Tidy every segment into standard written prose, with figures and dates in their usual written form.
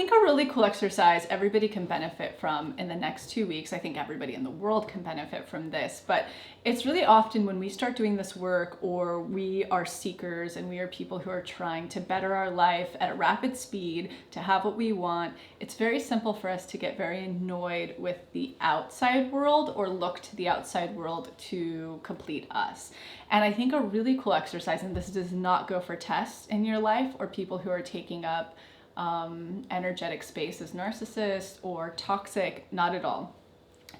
think a really cool exercise everybody can benefit from in the next 2 weeks, I think everybody in the world can benefit from this, but it's really often when we start doing this work, or we are seekers and we are people who are trying to better our life at a rapid speed to have what we want, it's very simple for us to get very annoyed with the outside world or look to the outside world to complete us. And I think a really cool exercise, and this does not go for tests in your life or people who are taking up energetic space as narcissists or toxic, not at all.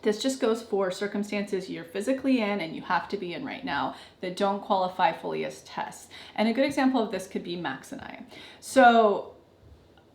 This just goes for circumstances you're physically in and you have to be in right now that don't qualify fully as tests. And a good example of this could be Max and I. So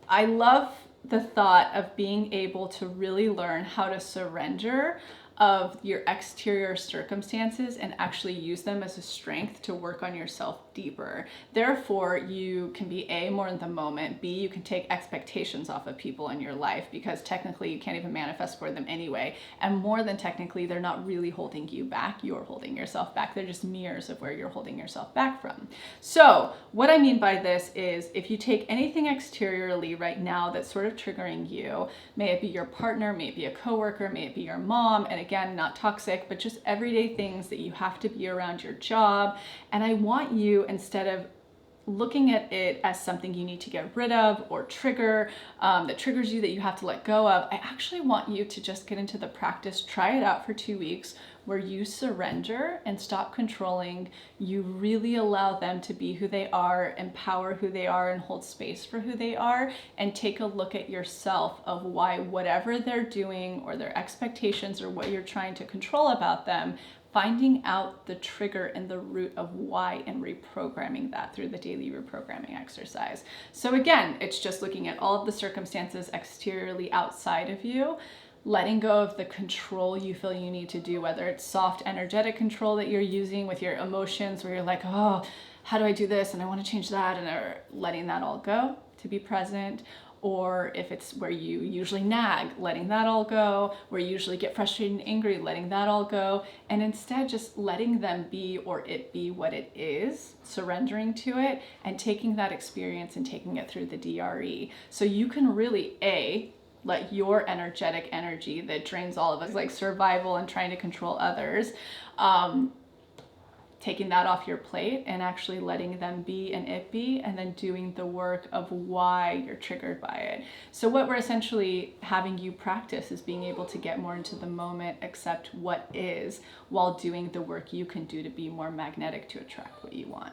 I love the thought of being able to really learn how to surrender of your exterior circumstances and actually use them as a strength to work on yourself deeper. Therefore, you can be A, more in the moment, B, you can take expectations off of people in your life because technically you can't even manifest for them anyway. And more than technically, they're not really holding you back, you're holding yourself back. They're just mirrors of where you're holding yourself back from. So what I mean by this is if you take anything exteriorly right now that's sort of triggering you, may it be your partner, may it be a coworker, may it be your mom, and again, not toxic, but just everyday things that you have to be around your job. And I want you, instead of looking at it as something you need to get rid of or trigger, that triggers you that you have to let go of, I actually want you to just get into the practice, try it out for 2 weeks, where you surrender and stop controlling. You really allow them to be who they are, empower who they are, and hold space for who they are, and take a look at yourself of why whatever they're doing or their expectations or what you're trying to control about them, finding out the trigger and the root of why and reprogramming that through the daily reprogramming exercise. So again, it's just looking at all of the circumstances exteriorly outside of you, letting go of the control you feel you need to do, whether it's soft energetic control that you're using with your emotions where you're like, oh, how do I do this? And I want to change that, and letting that all go to be present. Or if it's where you usually nag, letting that all go, where you usually get frustrated and angry, letting that all go, and instead just letting them be, or it be what it is, surrendering to it, and taking that experience and taking it through the DRE. So you can really, A, let your energetic energy that drains all of us, like survival and trying to control others, taking that off your plate and actually letting them be and it be, and then doing the work of why you're triggered by it. So what we're essentially having you practice is being able to get more into the moment, accept what is, while doing the work you can do to be more magnetic to attract what you want.